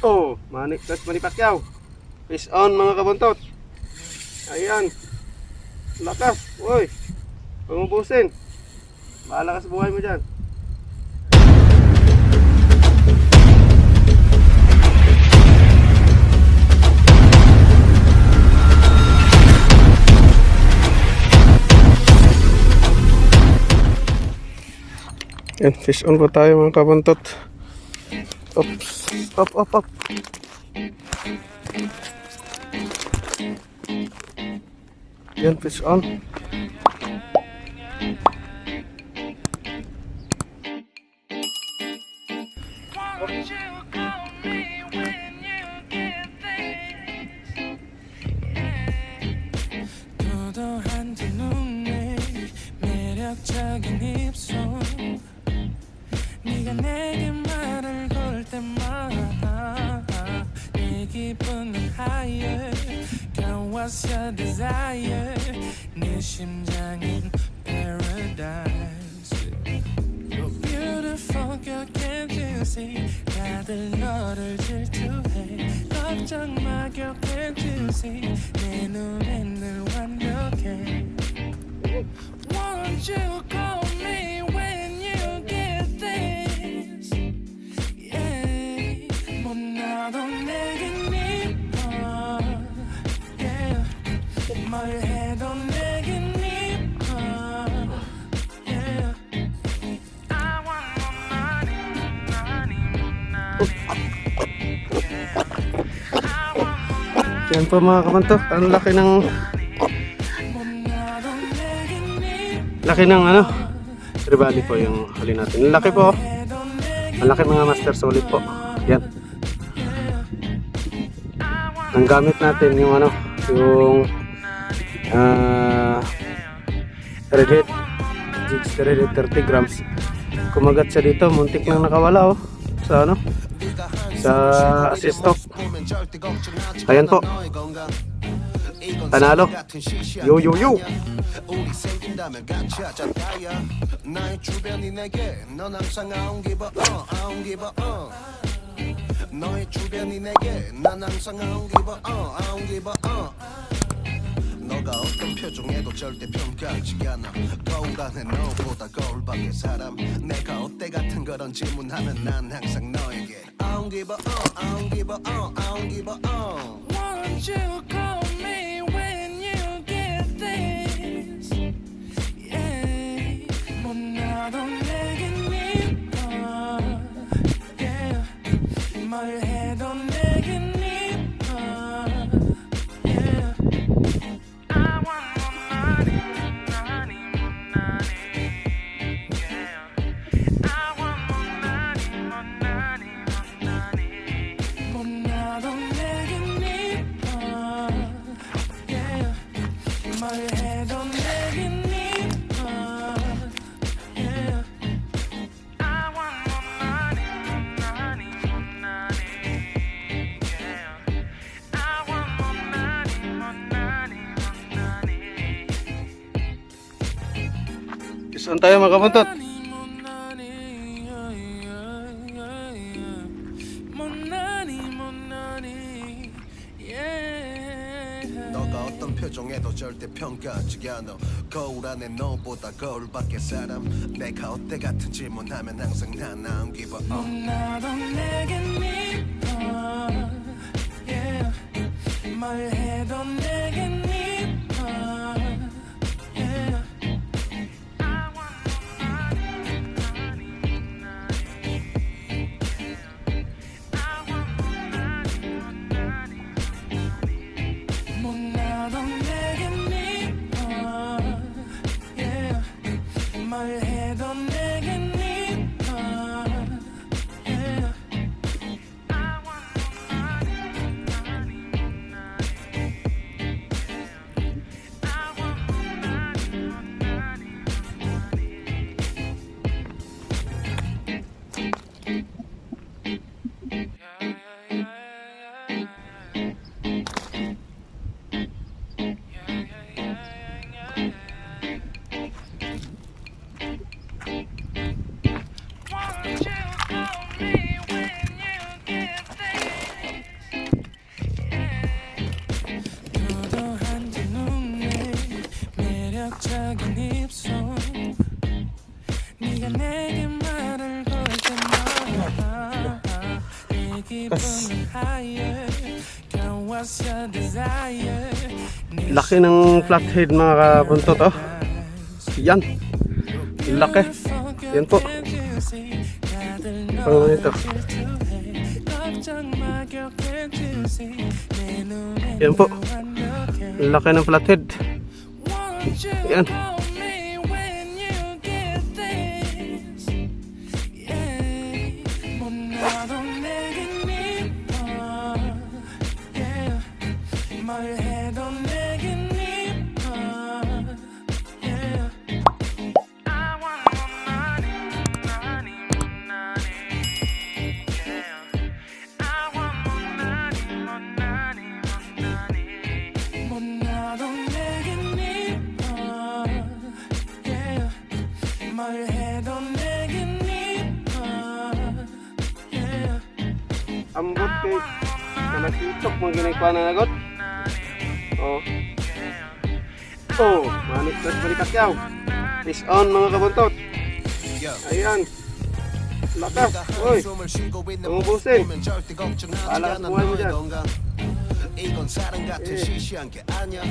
Oh, Manny Pacquiao. Fish on mga kabuntot. Ayan. Lakas. Uy. Pangubusin. Bahala ka sa buhay mo dyan. Yan, fish on po tayo mga kabuntot. Oops. Up. Yan, fish on. 네가 내게 말을 걸 때마다 내 기분은 higher Girl what's your desire 내 심장은 paradise You're beautiful girl can't you see 다들 너를 질투해 걱정 마 girl can't you see 내 눈엔 늘 완벽해 Won't you call me when you get this Yeah 못나도 내겐 이뻐 Yeah 뭘 해도 내겐 이뻐 Yeah I want more money Yeah I want more money Yan po mga kabuntot. Ang laki ng ano, tribali po yung huli natin. Ang laki po. Ang laki mga master solid po. Yan. Ang gamit natin yung ano, yung redhead. Jigs redhead 30 grams. Kumagat siya dito, muntik nang nakawala oh. Sa ano? Sa assist stock. Ayan po. Panalo. Yo. 우리 생긴다면 같이 하자 다야 나의 주변이 내게 넌 항상 I don't give a I don't give a 너의 주변이 내게 난 항상 I don't give a I don't give a 너가 어떤 표정에도 절대 평가하지 않아 거울 안에 너보다 거울 밖의 사람 내가 어때 같은 그런 질문하면 난 항상 너에게 I don't give a I don't give a I don't give a Won't you call me when you get this Yeah 못나도 내겐 이뻐 Yeah 뭘 해도 내겐 이뻐 Yeah I want more money Yeah I want more money 못나도 내겐 이뻐 Yeah 뭘 해도 내겐 이뻐 Yeah I want more money Yeah I want more money Saan tayo mga kabuntot? 너가 어떤 표정에도 절대 평가하지 않아 거울 안에 너보다 거울 밖의 사람 내가 어때 같은 질문하면 항상 난 I don't give a 못나도 내겐 이뻐 Yeah 뭘 해도 내겐 이뻐 Yeah I want more money I want more 못나도 내겐 이뻐 Yeah 뭘 해도 내겐 이뻐 Yeah Kas. higher. Girl, what's your desire? Laki ng flathead mga kabuntot oh. Yan. Laki. Yan po. Pang ito. Yan po. Laki ng flathead. Yan. Ambot kay nanakitok mga ginagpa na nagot. Oh. Oh, manik na balikat yaw. Fish on mga kabuntot. Ayan. Lakas. Uy. Tumubusin. Palakas buhay mo dyan. 이건 사랑 같은 시시한 게 아니야.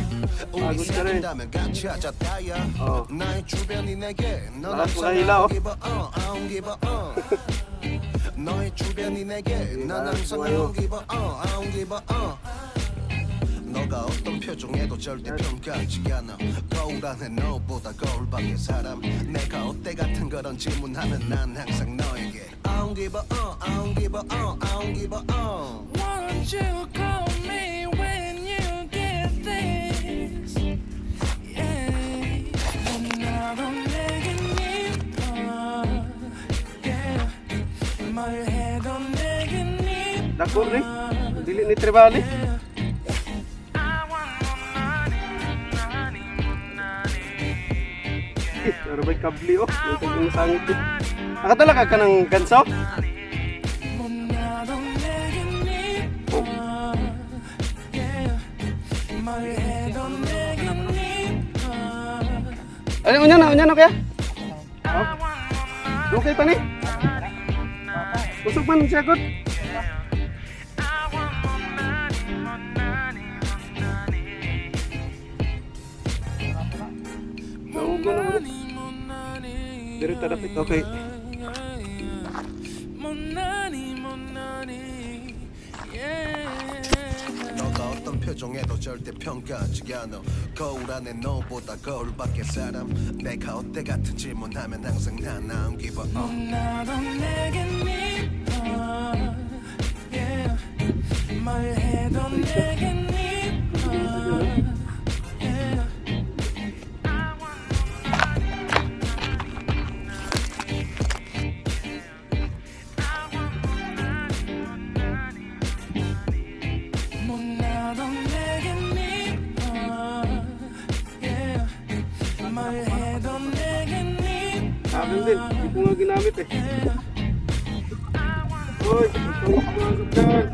우리 사귄다면 같이 하자 다야. 나의 주변이 내게 넌 항상 I don't give a I don't give a 너의 주변이 내게 난 항상 I don't give a I don't give a 너가 어떤 표정에도 절대 평가하지 않아. 거울 안에 너보다 거울 밖의 사람. 내가 어때 같은 그런 질문하면 난 항상 너에게 I don't give a I don't give a I don't give a Won't you call me when you get this? Yeah. 나도 내게 yeah. 말해도 내게 Dako rin. Dili ni Tribali. Pero may kabli oh. Ito yung sangit eh. Nakatalaga ka ng ganso? Ay, unyan na kaya? Oh. Okay pa ni? Usok man siya good. Naugo na ulit. Dirita dapit, okay. 너가 어떤 표정에도 절대 평가하지 않아. 거울 안에 너보다 거울 밖의 사람. 내가 어때 같은 질문하면 항상 난 I don't give a 나도 내게 yeah. 말해도 내게 yeah. Akin din, hindi ko nga ginamit eh. Uy, ito yung pumasok dyan.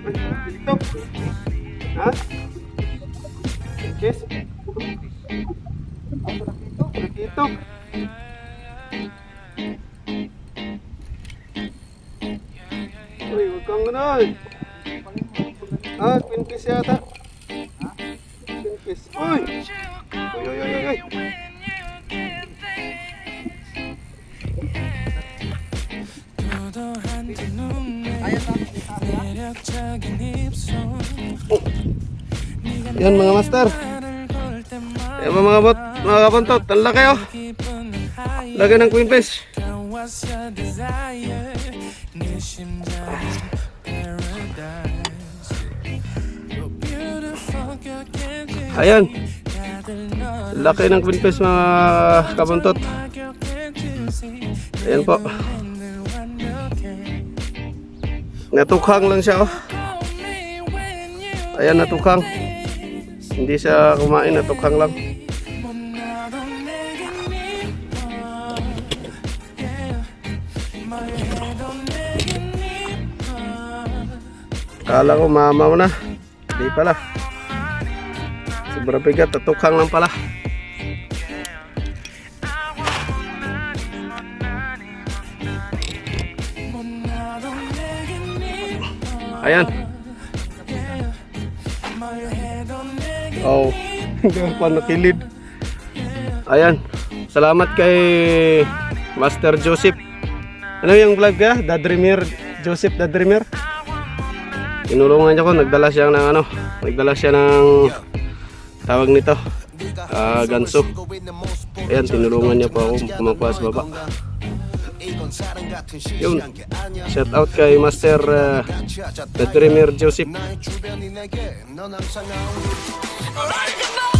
Ay, ito. Ha? Kiss? Ito. Uy, huwag kang gano'n. Ah, twin kiss yata. Twin kiss. Uy! Uy, uy, uy, uy. Yan mga master. Yan mga kabuntot. Ang laki oh. Laki ng queen fish. Ayan. Laki ng queen fish mga kabuntot. Ayan po. Natukhang lang siya oh. Ayan, natukhang. Hindi siya kumain, natukhang lang. Kala ko mamaw na. Hindi pala. Sobrang bigat, natukhang lang pala. Ayan. Oh, hindi pa nakilid. Ayan. Salamat kay Master Joseph. Ano yung vlog ka? The Dreamer, Joseph the Dreamer. Tinulungan niya ko, nagdala siya ng tawag nito, ganso. Ayan, tinulungan niya po ako kumakuha sa baba. Yun, shout out kay Master the Dreamer Joseph. 나의 주변이 내게 넌 항상 아웅